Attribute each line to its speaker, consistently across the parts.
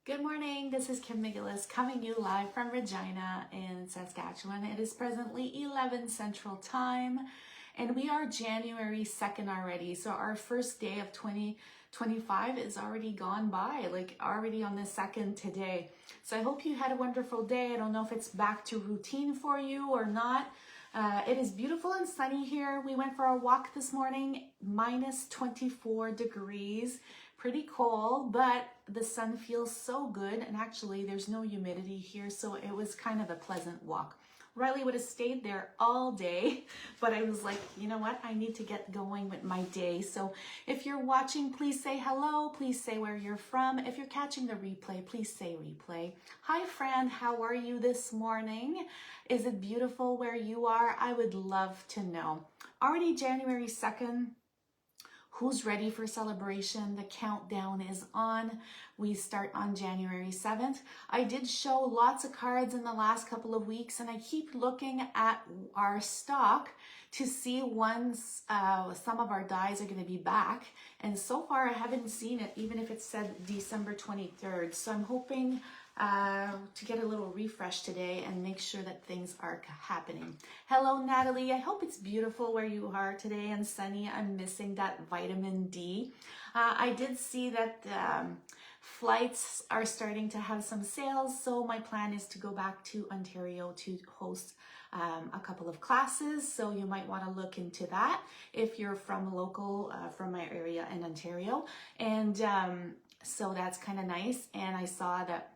Speaker 1: Good morning, this is Kim McGillis coming you live from Regina in Saskatchewan. It is presently 11 Central Time and we are January 2nd already. So our first day of 2025 is already gone by, like already on the 2nd today. So I hope you had a wonderful day. I don't know if it's back to routine for you or not. It is beautiful and sunny here. We went for a walk this morning, minus 24 degrees. Pretty cold, but the sun feels so good, and actually there's no humidity here, so it was kind of a pleasant walk. Riley would have stayed there all day, but I was like, you know what, I need to get going with my day. So if you're watching, please say hello, please say where you're from. If you're catching the replay, please say replay. Hi Fran, how are you this morning? Is it beautiful where you are? I would love to know. Already January 2nd. Who's ready for celebration? The countdown is on. We start on January 7th. I did show lots of cards in the last couple of weeks, and I keep looking at our stock to see once some of our dies are going to be back. And so far, I haven't seen it, even if it said December 23rd. So I'm hoping to get a little refresh today and make sure that things are happening. Hello, Natalie. I hope it's beautiful where you are today and sunny. I'm missing that vitamin D. I did see that flights are starting to have some sales, so my plan is to go back to Ontario to host a couple of classes, so you might want to look into that if you're from local, from my area in Ontario. And so that's kind of nice. And I saw that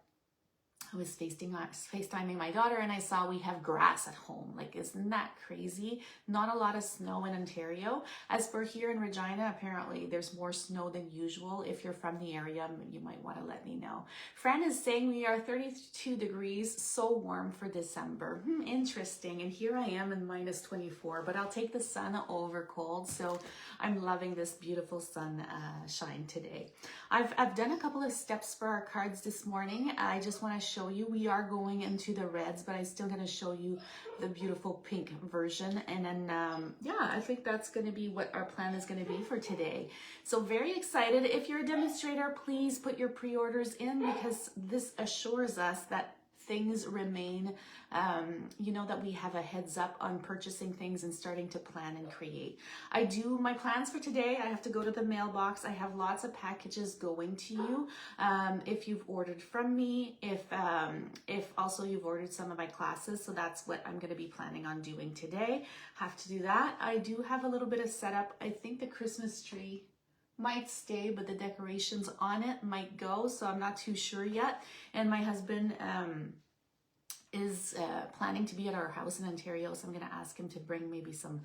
Speaker 1: I was FaceTiming my daughter and I saw we have grass at home. Like, isn't that crazy? Not a lot of snow in Ontario. As for here in Regina, apparently there's more snow than usual. If you're from the area, you might want to let me know. Fran is saying we are 32 degrees, so warm for December. Interesting. And here I am in minus 24, but I'll take the sun over cold. So I'm loving this beautiful sun shine today. I've done a couple of steps for our cards this morning. I just want to show you we are going into the reds, but I'm still going to show you the beautiful pink version. And then yeah, I think that's going to be what our plan is going to be for today. So very excited. If you're a demonstrator, please put your pre-orders in, because this assures us that things remain, you know, that we have a heads up on purchasing things and starting to plan and create. I do my plans for today. I have to go to the mailbox. I have lots of packages going to you. If you've ordered from me, if also you've ordered some of my classes. So that's what I'm going to be planning on doing today. Have to do that. I do have a little bit of setup. I think the Christmas tree might stay, but the decorations on it might go, so I'm not too sure yet. And my husband is planning to be at our house in Ontario, so I'm going to ask him to bring maybe some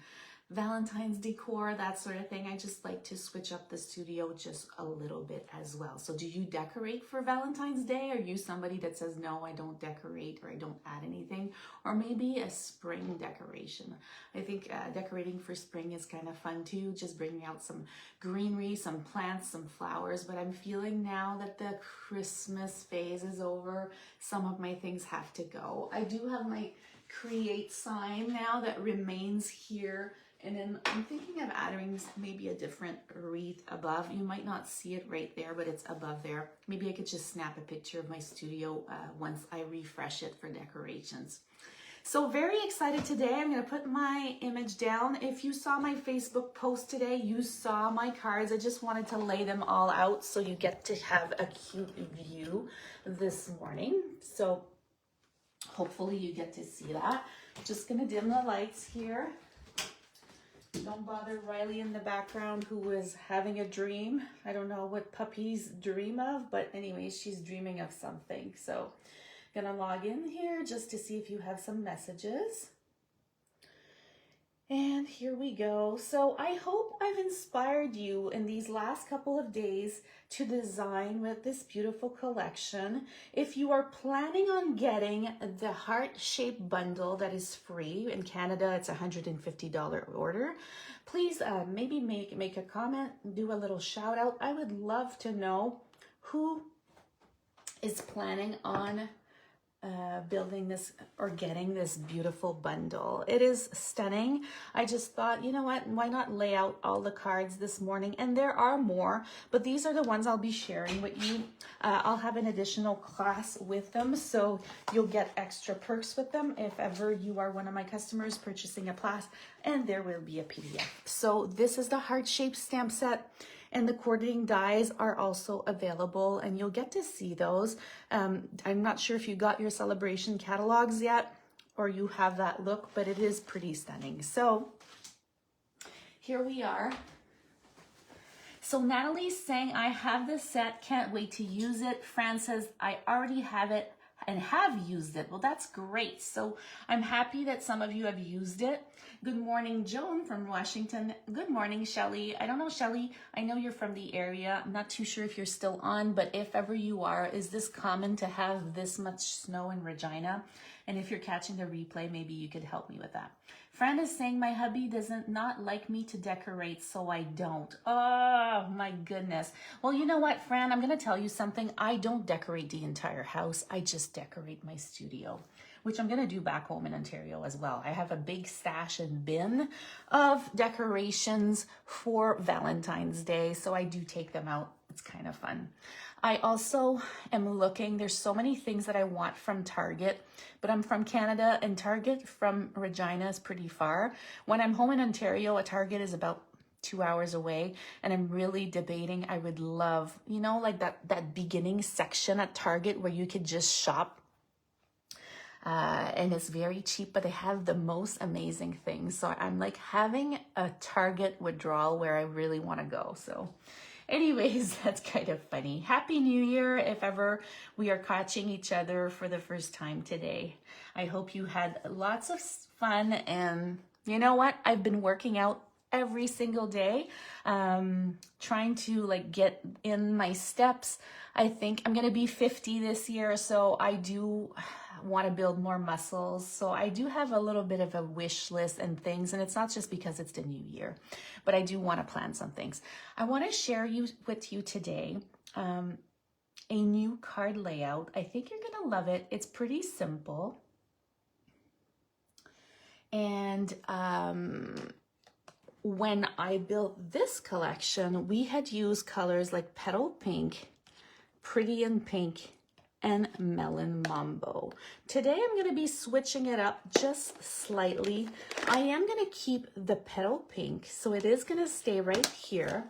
Speaker 1: Valentine's decor, that sort of thing. I just like to switch up the studio just a little bit as well. So do you decorate for Valentine's Day? Are you somebody that says, no, I don't decorate, or I don't add anything? Or maybe a spring decoration. I think decorating for spring is kind of fun too, just bringing out some greenery, some plants, some flowers. But I'm feeling now that the Christmas phase is over, some of my things have to go. I do have my create sign now that remains here. And then I'm thinking of adding maybe a different wreath above. You might not see it right there, but it's above there. Maybe I could just snap a picture of my studio once I refresh it for decorations. So very excited today. I'm going to put my image down. If you saw my Facebook post today, you saw my cards. I just wanted to lay them all out so you get to have a cute view this morning. So hopefully you get to see that. Just going to dim the lights here. Don't bother Riley in the background, who is having a dream. I don't know what puppies dream of, but anyway, she's dreaming of something. So I'm gonna log in here just to see if you have some messages. And here we go. So I hope I've inspired you in these last couple of days to design with this beautiful collection. If you are planning on getting the heart-shaped bundle that is free, in Canada it's a $150 order, please maybe make a comment, do a little shout out. I would love to know who is planning on building this or getting this beautiful bundle. It is stunning. I just thought, you know what, why not lay out all the cards this morning? And there are more, but these are the ones I'll be sharing with you. I'll have an additional class with them, so you'll get extra perks with them if ever you are one of my customers purchasing a class, and there will be a PDF. So this is the heart-shaped stamp set. And the coordinating dies are also available, and you'll get to see those. I'm not sure if you got your celebration catalogs yet, or you have that look, but it is pretty stunning. So here we are. So Natalie's saying, I have this set, can't wait to use it. Fran says, I already have it and have used it. Well, that's great. So I'm happy that some of you have used it. Good morning, Joan from Washington. Good morning, Shelly. I don't know, Shelly, I know you're from the area. I'm not too sure if you're still on, but if ever you are, is this common to have this much snow in Regina? And if you're catching the replay, maybe you could help me with that. Fran is saying, my hubby doesn't not like me to decorate, so I don't. Oh, my goodness. Well, you know what, Fran, I'm going to tell you something. I don't decorate the entire house. I just decorate my studio, which I'm going to do back home in Ontario as well. I have a big stash and bin of decorations for Valentine's Day, so I do take them out. It's kind of fun. I also am looking, there's so many things that I want from Target, but I'm from Canada, and Target from Regina is pretty far. When I'm home in Ontario, a Target is about 2 hours away, and I'm really debating. I would love, you know, like that beginning section at Target where you could just shop. And it's very cheap, but they have the most amazing things. So I'm like having a Target withdrawal where I really want to go. So anyways, that's kind of funny. Happy New Year if ever we are catching each other for the first time today. I hope you had lots of fun, and you know what? I've been working out every single day, trying to like get in my steps. I think I'm gonna be 50 this year, so I do want to build more muscles. So I do have a little bit of a wish list and things, and it's not just because it's the new year, but I do want to plan some things. I want to share with you today a new card layout. I think you're gonna love it. It's pretty simple, and when I built this collection, we had used colors like Petal Pink, Pretty in Pink, and Melon Mambo. Today I'm going to be switching it up just slightly. I am going to keep the Petal Pink, so it is going to stay right here.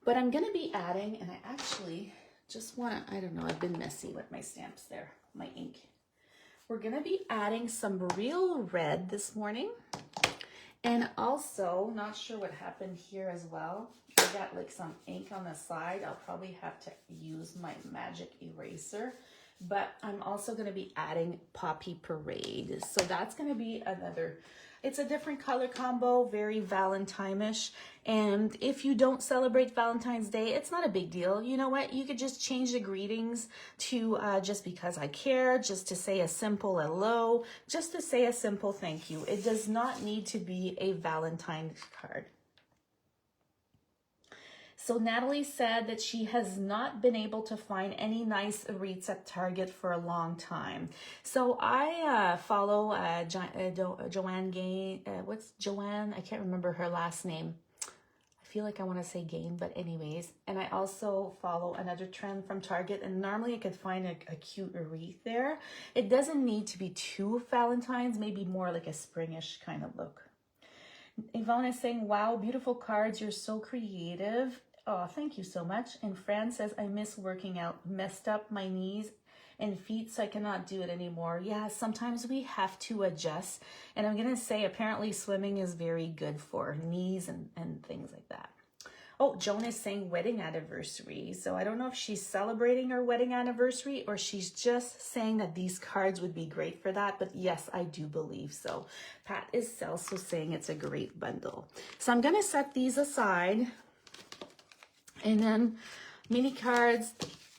Speaker 1: But I'm going to be adding, and I actually just want to, I don't know, I've been messy with my stamps there, my ink. We're going to be adding some real red this morning. And also, not sure what happened here as well. I got like some ink on the side. I'll probably have to use my magic eraser. But I'm also going to be adding Poppy Parade. So that's going to be another, it's a different color combo, very Valentine-ish. And if you don't celebrate Valentine's Day, it's not a big deal. You know what? You could just change the greetings to just because I care, just to say a simple hello, just to say a simple thank you. It does not need to be a Valentine's card. So Natalie said that she has not been able to find any nice wreaths at Target for a long time. So I follow Joanne Gain. What's Joanne? I can't remember her last name. I feel like I want to say Gain, but anyways. And I also follow another trend from Target, and normally I could find a cute wreath there. It doesn't need to be too Valentine's, maybe more like a springish kind of look. Yvonne is saying, wow, beautiful cards. You're so creative. Oh, thank you so much. And Fran says, I miss working out. Messed up my knees and feet, so I cannot do it anymore. Yeah, sometimes we have to adjust. And I'm going to say, apparently swimming is very good for knees and things like that. Oh, Joan is saying wedding anniversary. So I don't know if she's celebrating her wedding anniversary or she's just saying that these cards would be great for that. But yes, I do believe so. Pat is also saying it's a great bundle. So I'm going to set these aside. And then mini cards,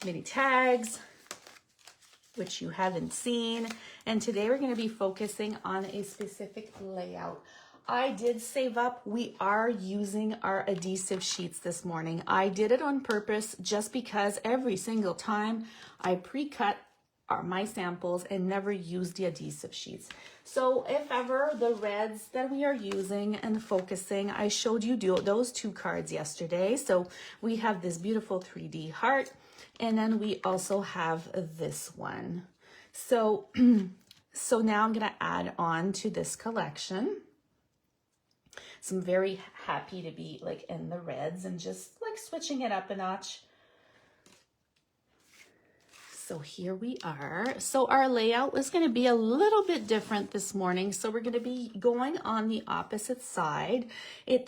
Speaker 1: mini tags, which you haven't seen. And today we're going to be focusing on a specific layout. I did save up. We are using our adhesive sheets this morning. I did it on purpose just because every single time I pre-cut are my samples and never use the adhesive sheets. So if ever the reds that we are using and focusing, I showed you those 2 cards yesterday. So we have this beautiful 3D heart, and then we also have this one. So, so now I'm gonna add on to this collection. So I'm very happy to be like in the reds and just like switching it up a notch. So here we are. So our layout is going to be a little bit different this morning. So we're going to be going on the opposite side.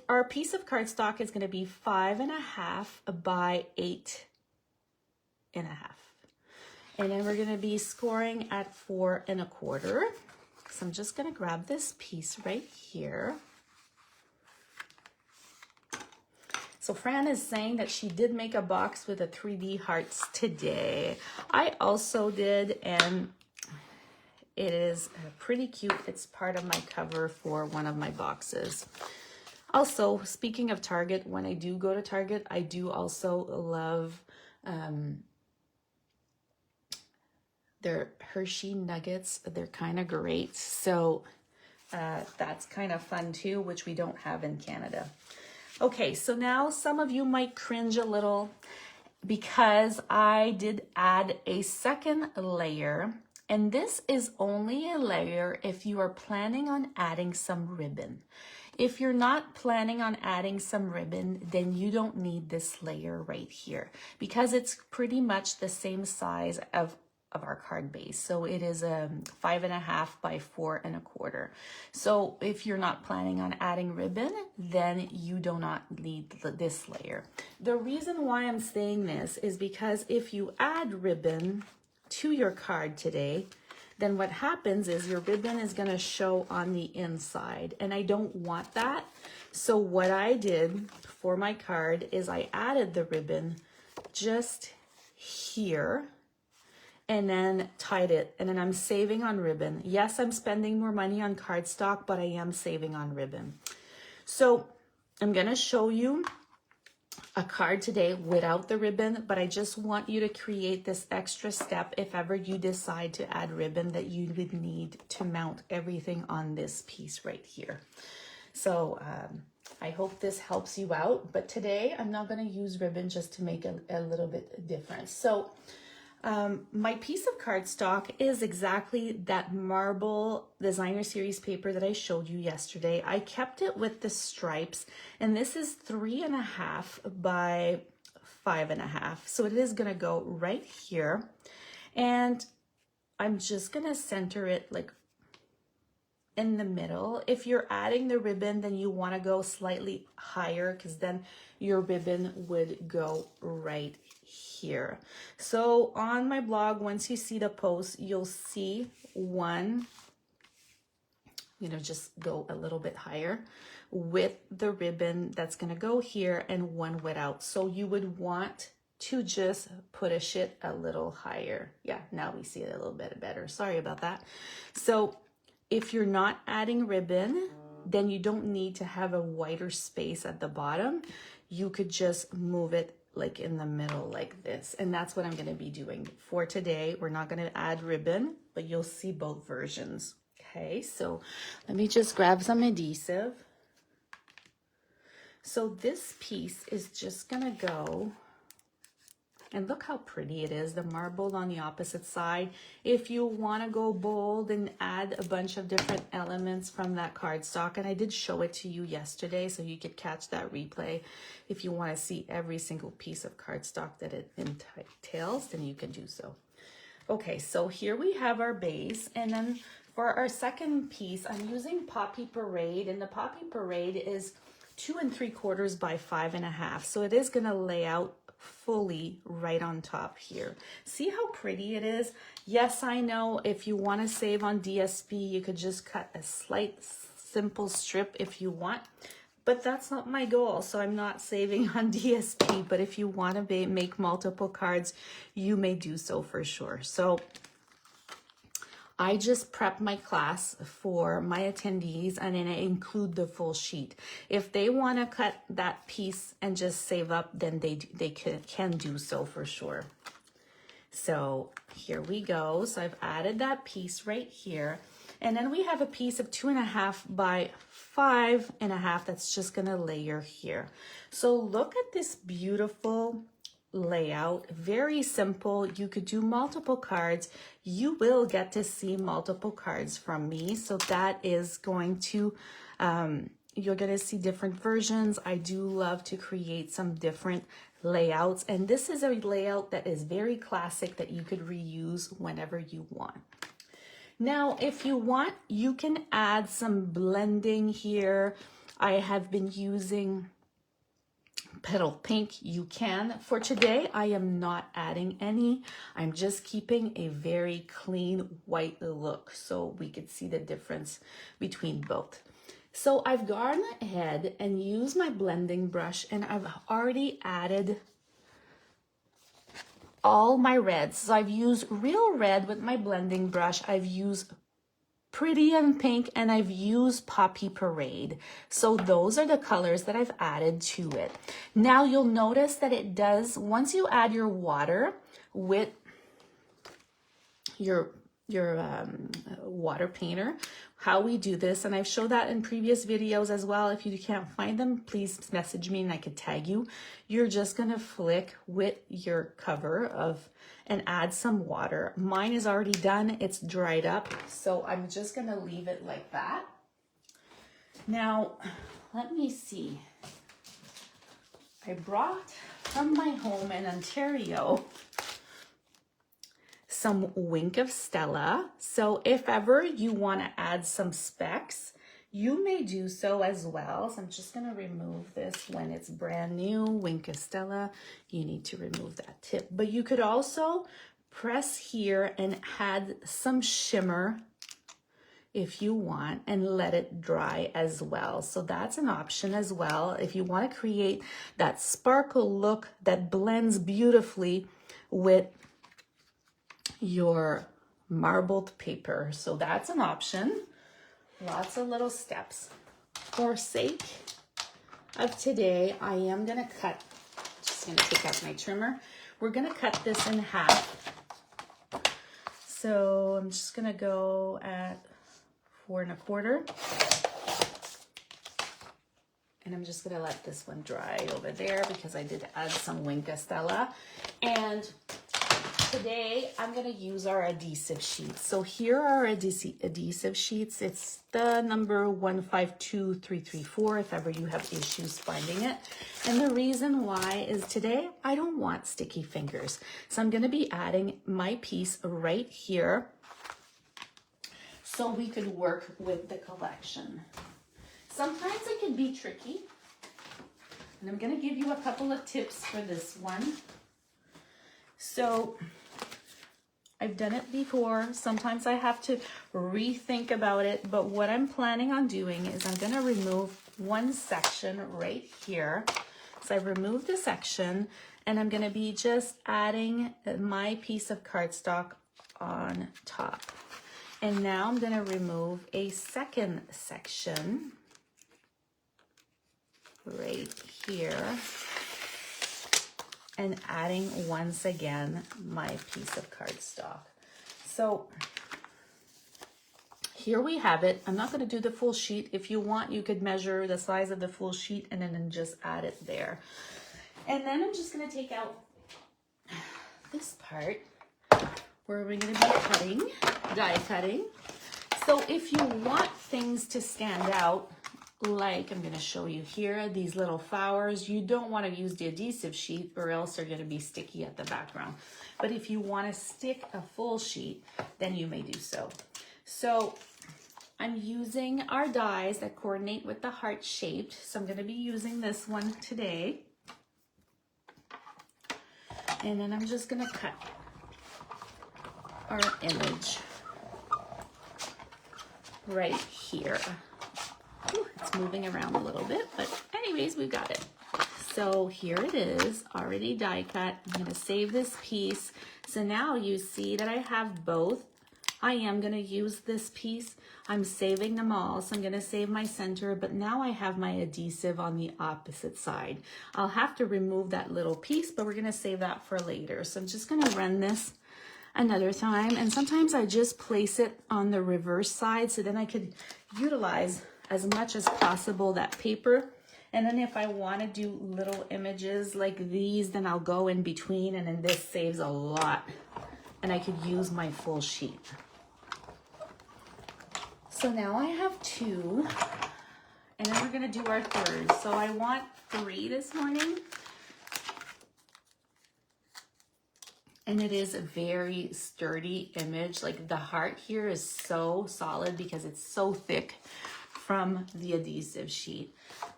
Speaker 1: Our piece of cardstock is going to be 5.5 by 8.5. And then we're going to be scoring at 4.25. So I'm just going to grab this piece right here. So Fran is saying that she did make a box with a 3D hearts today. I also did, and it is pretty cute. It's part of my cover for one of my boxes. Also, speaking of Target, when I do go to Target, I do also love their Hershey nuggets. They're kind of great. So that's kind of fun too, which we don't have in Canada. Okay, so now some of you might cringe a little because I did add a second layer, and this is only a layer if you are planning on adding some ribbon. If you're not planning on adding some ribbon, then you don't need this layer right here because it's pretty much the same size of our card base. So it is 5.5 by 4.25. So if you're not planning on adding ribbon, then you do not need this layer. The reason why I'm saying this is because if you add ribbon to your card today, then what happens is your ribbon is going to show on the inside, and I don't want that. So what I did for my card is I added the ribbon just here, and then tied it, and then I'm saving on ribbon. Yes, I'm spending more money on cardstock, but I am saving on ribbon. So I'm gonna show you a card today without the ribbon, but I just want you to create this extra step if ever you decide to add ribbon that you would need to mount everything on this piece right here. So I hope this helps you out, but today I'm not gonna use ribbon just to make a little bit different. So my piece of cardstock is exactly that marble designer series paper that I showed you yesterday. I kept it with the stripes, and this is 3.5 by 5.5. So it is gonna go right here, and I'm just gonna center it like in the middle. If you're adding the ribbon, then you want to go slightly higher because then your ribbon would go right here. So on my blog, once you see the post, you'll see one, just go a little bit higher with the ribbon that's going to go here, and one without. So you would want to just push it a little higher. Yeah, now we see it a little bit better. Sorry about that. So if you're not adding ribbon, then you don't need to have a wider space at the bottom. You could just move it like in the middle like this. And that's what I'm going to be doing for today. We're not going to add ribbon, but you'll see both versions. Okay, so let me just grab some adhesive. So this piece is just going to go, and look how pretty it is, the marble on the opposite side. If you want to go bold and add a bunch of different elements from that cardstock, and I did show it to you yesterday, so you could catch that replay. If you want to see every single piece of cardstock that it entails, then you can do so. Okay, so here we have our base, and then for our second piece, I'm using Poppy Parade, and the Poppy Parade is 2 3/4 by 5.5. So it is going to lay out fully right on top here. See how pretty it is? Yes, I know if you want to save on DSP, you could just cut a slight simple strip if you want, but that's not my goal. So I'm not saving on DSP, but if you want to make multiple cards, you may do so for sure. So I just prep my class for my attendees, and then I include the full sheet. If they want to cut that piece and just save up, then they can do so for sure. So here we go. So I've added that piece right here. And then we have a piece of 2.5 by 5.5 that's just gonna layer here. So look at this beautiful layout, very simple. You could do multiple cards. You will get to see multiple cards from me. So that is going to, you're gonna see different versions. I do love to create some different layouts. And this is a layout that is very classic that you could reuse whenever you want. Now, if you want, you can add some blending here. I have been using petal pink. You can. For today, I am not adding any. I'm just keeping a very clean white look so we could see the difference between both. So I've gone ahead and used my blending brush, and I've already added all my reds. So I've used real red with my blending brush. I've used Pretty and Pink, and I've used Poppy Parade. So those are the colors that I've added to it. Now you'll notice that it does, once you add your water with your water painter, how we do this, and I've showed that in previous videos as well. If you can't find them, please message me and I could tag you. You're just gonna flick with your cover of and add some water. Mine is already done, it's dried up, so I'm just gonna leave it like that. Now, let me see. I brought from my home in Ontario some Wink of Stella. So if ever you want to add some specks, you may do so as well. So I'm just going to remove this when it's brand new. Wink of Stella, you need to remove that tip. But you could also press here and add some shimmer if you want and let it dry as well. So that's an option as well. If you want to create that sparkle look that blends beautifully with your marbled paper. So that's an option. Lots of little steps. For sake of today, I am gonna cut, just gonna take out my trimmer. We're gonna cut this in half. So I'm just gonna go at 4 1/4. And I'm just gonna let this one dry over there because I did add some Wink of Stella. And today, I'm going to use our adhesive sheets. So here are our adhesive sheets. It's the number 152334 if ever you have issues finding it. And the reason why is today, I don't want sticky fingers. So I'm going to be adding my piece right here so we could work with the collection. Sometimes it can be tricky. And I'm going to give you a couple of tips for this one. So I've done it before. Sometimes I have to rethink about it, but what I'm planning on doing is I'm gonna remove one section right here. So I removed the section and I'm gonna be just adding my piece of cardstock on top. And now I'm gonna remove a second section right here. And adding once again my piece of cardstock. So here we have it. I'm not going to do the full sheet. If you want, you could measure the size of the full sheet and then just add it there. And then I'm just going to take out this part where we're going to be cutting, die cutting. So if you want things to stand out, like I'm going to show you here, these little flowers, you don't want to use the adhesive sheet or else they're going to be sticky at the background. But if you want to stick a full sheet, then you may do so. So I'm using our dies that coordinate with the heart shaped. So I'm going to be using this one today. And then I'm just going to cut our image right here. Ooh, it's moving around a little bit, but anyways, we've got it. So here it is, already die cut. I'm going to save this piece. So now you see that I have both. I am going to use this piece. I'm saving them all. So I'm going to save my center, but now I have my adhesive on the opposite side. I'll have to remove that little piece, but we're going to save that for later. So I'm just going to run this another time. And sometimes I just place it on the reverse side so then I could utilize as much as possible that paper. And then if I want to do little images like these, then I'll go in between, and then this saves a lot. And I could use my full sheet. So now I have 2, and then we're going to do our 3rd. So I want 3 this morning. And it is a very sturdy image. Like the heart here is so solid because it's so thick from the adhesive sheet.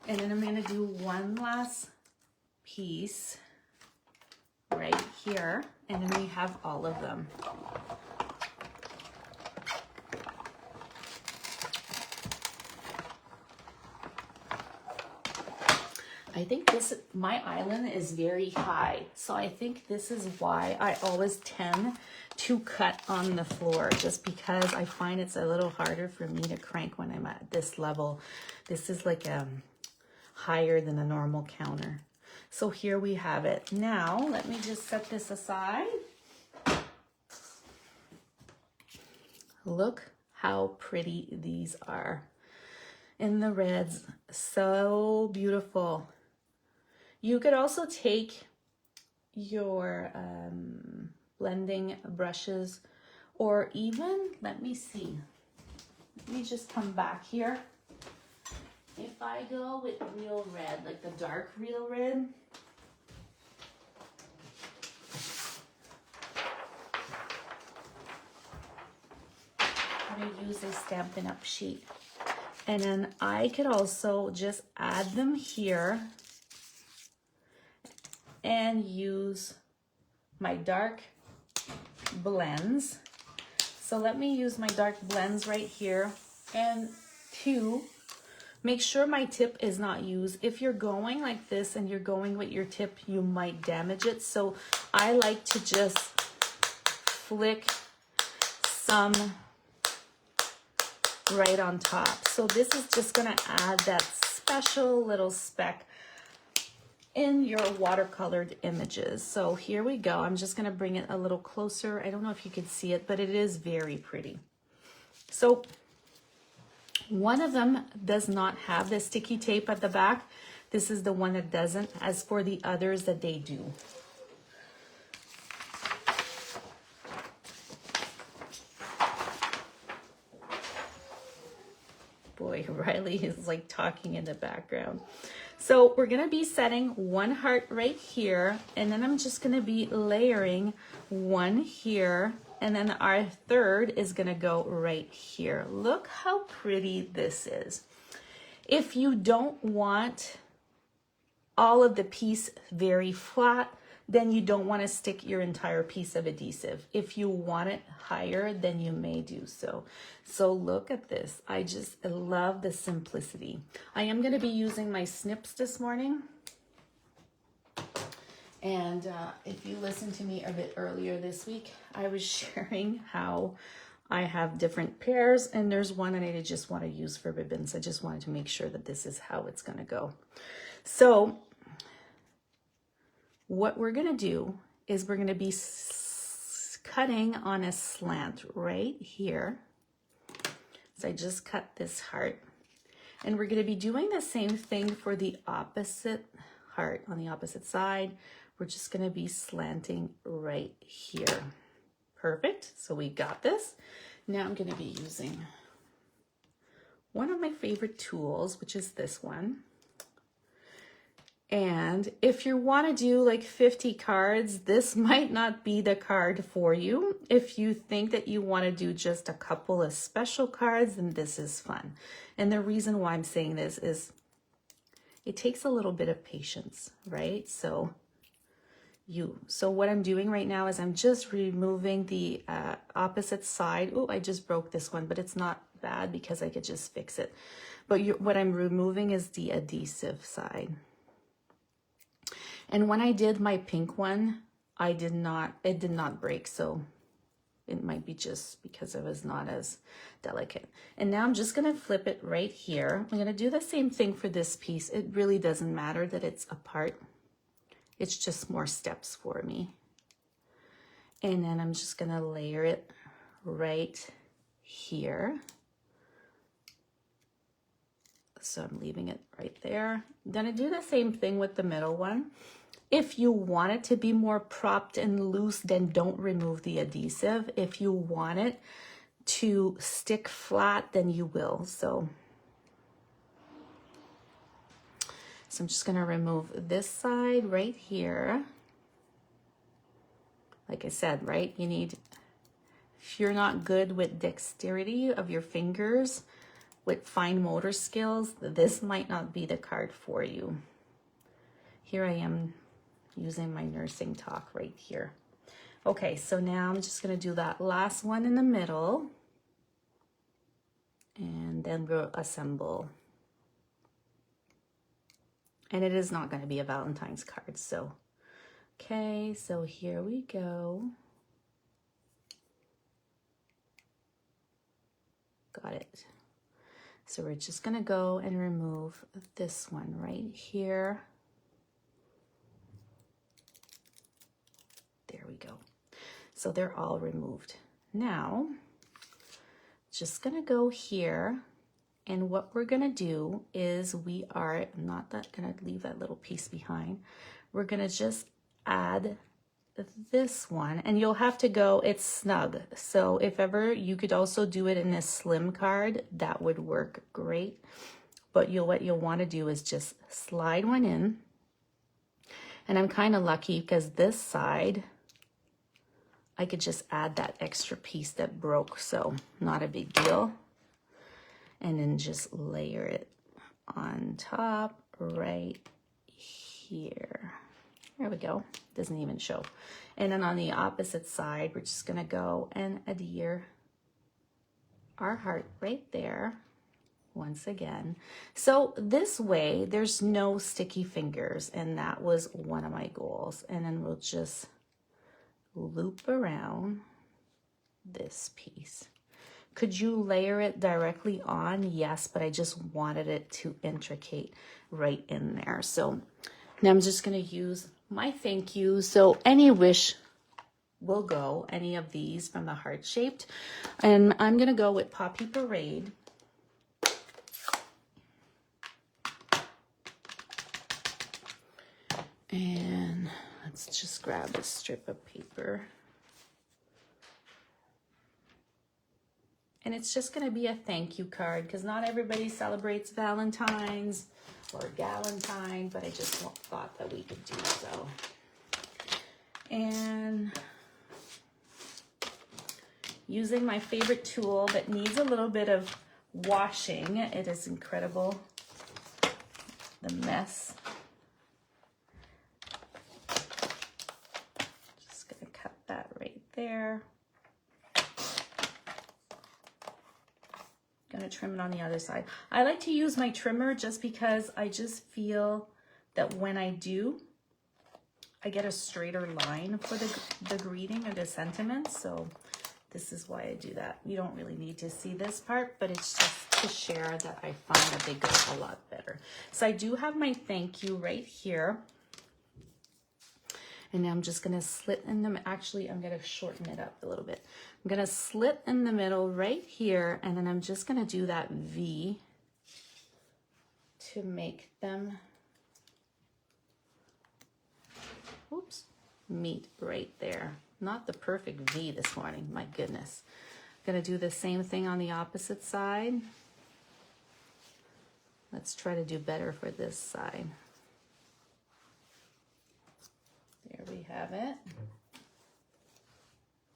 Speaker 1: And then I'm going to do one last piece right here, and then we have all of them. I think my island is very high, so I think this is why I always tend to cut on the floor, just because I find it's a little harder for me to crank when I'm at this level. This is like higher than a normal counter. So here we have it. Now, let me just set this aside. Look how pretty these are. In the reds, so beautiful. You could also take your blending brushes, or even, let me see. Let me just come back here. If I go with real red, like the dark real red, I'm going to use a Stampin' Up sheet. And then I could also just add them here and use my dark blends. So let me use my dark blends right here. And 2, make sure my tip is not used. If you're going like this and you're going with your tip, you might damage it. So I like to just flick some right on top. So this is just gonna add that special little speck in your watercolored images. So here we go. I'm just gonna bring it a little closer. I don't know if you can see it, but it is very pretty. So one of them does not have the sticky tape at the back. This is the one that doesn't. As for the others that they do. Boy, Riley is like talking in the background. So we're gonna be setting one heart right here, and then I'm just gonna be layering one here, and then our 3rd is gonna go right here. Look how pretty this is. If you don't want all of the piece very flat, then you don't want to stick your entire piece of adhesive. If you want it higher, then you may do so. So look at this. I just love the simplicity. I am going to be using my snips this morning. And if you listened to me a bit earlier this week, I was sharing how I have different pairs, and there's one that I just want to use for ribbons. I just wanted to make sure that this is how it's going to go. So what we're going to do is we're going to be cutting on a slant right here. So I just cut this heart, and we're going to be doing the same thing for the opposite heart on the opposite side. We're just going to be slanting right here. Perfect. So we got this. Now I'm going to be using one of my favorite tools, which is this one. And if you want to do like 50 cards, this might not be the card for you. If you think that you want to do just a couple of special cards, then this is fun. And the reason why I'm saying this is it takes a little bit of patience, right? So what I'm doing right now is I'm just removing the opposite side. Oh, I just broke this one, but it's not bad because I could just fix it. But what I'm removing is the adhesive side. And when I did my pink one, it did not break. So it might be just because it was not as delicate. And now I'm just going to flip it right here. I'm going to do the same thing for this piece. It really doesn't matter that it's apart. It's just more steps for me. And then I'm just gonna layer it right here. So I'm leaving it right there. I'm gonna do the same thing with the middle one. If you want it to be more propped and loose, then don't remove the adhesive. If you want it to stick flat, then you will. So I'm just gonna remove this side right here. Like I said, right, you need, if you're not good with dexterity of your fingers, with fine motor skills, this might not be the card for you. Here I am using my nursing talk right here. Okay, so now I'm just gonna do that last one in the middle, and then we'll assemble. And it is not gonna be a Valentine's card, so. Okay, so here we go. Got it. So we're just gonna go and remove this one right here. There we go. So they're all removed. Now, just gonna go here, and what we're gonna do is we are not gonna leave that little piece behind. We're gonna just add this one, and you'll have to go, it's snug. So if ever, you could also do it in a slim card, that would work great. But what you'll want to do is just slide one in. And I'm kind of lucky because this side, I could just add that extra piece that broke, so not a big deal. And then just layer it on top right here. There we go. Doesn't even show. And then on the opposite side, we're just gonna go and adhere our heart right there once again. So this way, there's no sticky fingers, and that was one of my goals. And then we'll just loop around this piece. Could you layer it directly on? Yes, but I just wanted it to intricate right in there. So now I'm just gonna use my thank you. So any wish will go, any of these from the heart shaped. And I'm gonna go with Poppy Parade. And let's just grab a strip of paper. And it's just gonna be a thank you card because not everybody celebrates Valentine's or Galentine, but I just thought that we could do so. And using my favorite tool that needs a little bit of washing, it is incredible, the mess. Just gonna cut that right there. Gonna trim it on the other side. I like to use my trimmer just because I just feel that when I do, I get a straighter line for the greeting or the sentiment. So this is why I do that. You don't really need to see this part, but it's just to share that I find that they go a lot better. So I do have my thank you right here. And now I'm just gonna slit in them. Actually, I'm gonna shorten it up a little bit. I'm gonna slit in the middle right here, and then I'm just gonna do that V to make them, oops, meet right there. Not the perfect V this morning, my goodness. I'm gonna do the same thing on the opposite side. Let's try to do better for this side. There we have it.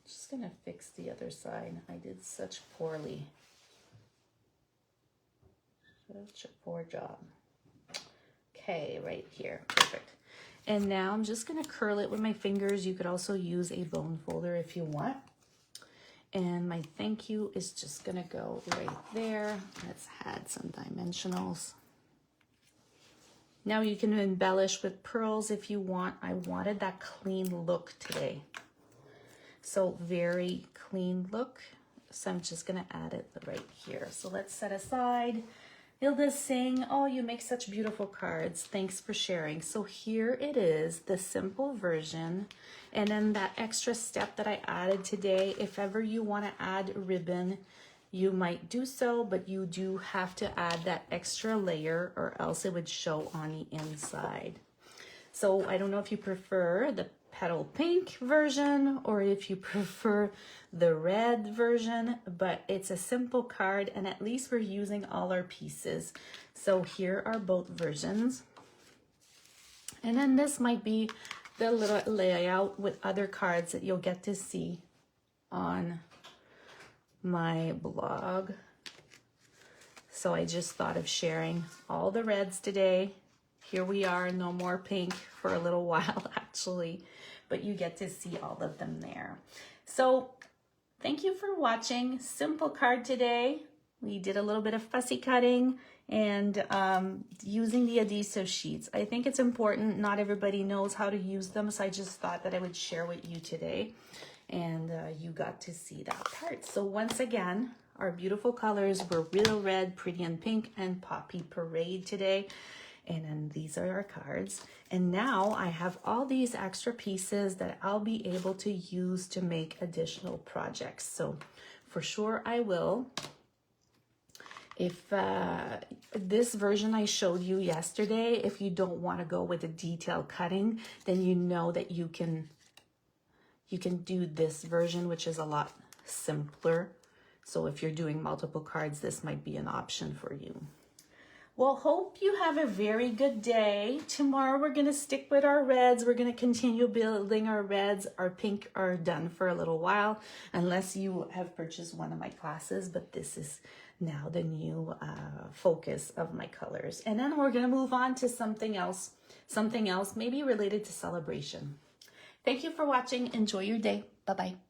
Speaker 1: Just gonna fix the other side. I did such poorly. Such a poor job. Okay, right here, perfect. And now I'm just gonna curl it with my fingers. You could also use a bone folder if you want. And my thank you is just gonna go right there. Let's add some dimensionals. Now you can embellish with pearls if you want. I wanted that clean look today. So very clean look. So I'm just gonna add it right here. So let's set aside Hilda's saying, oh, you make such beautiful cards. Thanks for sharing. So here it is, the simple version. And then that extra step that I added today, if ever you want to add ribbon, you might do so, but you do have to add that extra layer or else it would show on the inside. So I don't know if you prefer the petal pink version or if you prefer the red version, but it's a simple card and at least we're using all our pieces. So here are both versions. And then this might be the little layout with other cards that you'll get to see on my blog. So I just thought of sharing all the reds today. Here we are, no more pink for a little while actually, but you get to see all of them there. So thank you for watching. Simple card today. We did a little bit of fussy cutting and using the adhesive sheets. I think it's important. Not everybody knows how to use them, so I just thought that I would share with you today. And you got to see that part. So once again, our beautiful colors were Real Red, Pretty and Pink, and Poppy Parade today. And then these are our cards. And now I have all these extra pieces that I'll be able to use to make additional projects. So for sure I will. If this version I showed you yesterday, if you don't want to go with a detailed cutting, then you know that you can do this version, which is a lot simpler. So if you're doing multiple cards, this might be an option for you. Well, hope you have a very good day. Tomorrow we're going to stick with our reds. We're going to continue building our reds. Our pink are done for a little while, unless you have purchased one of my classes, but this is now the new focus of my colors. And then we're going to move on to something else maybe related to celebration. Thank you for watching. Enjoy your day. Bye-bye.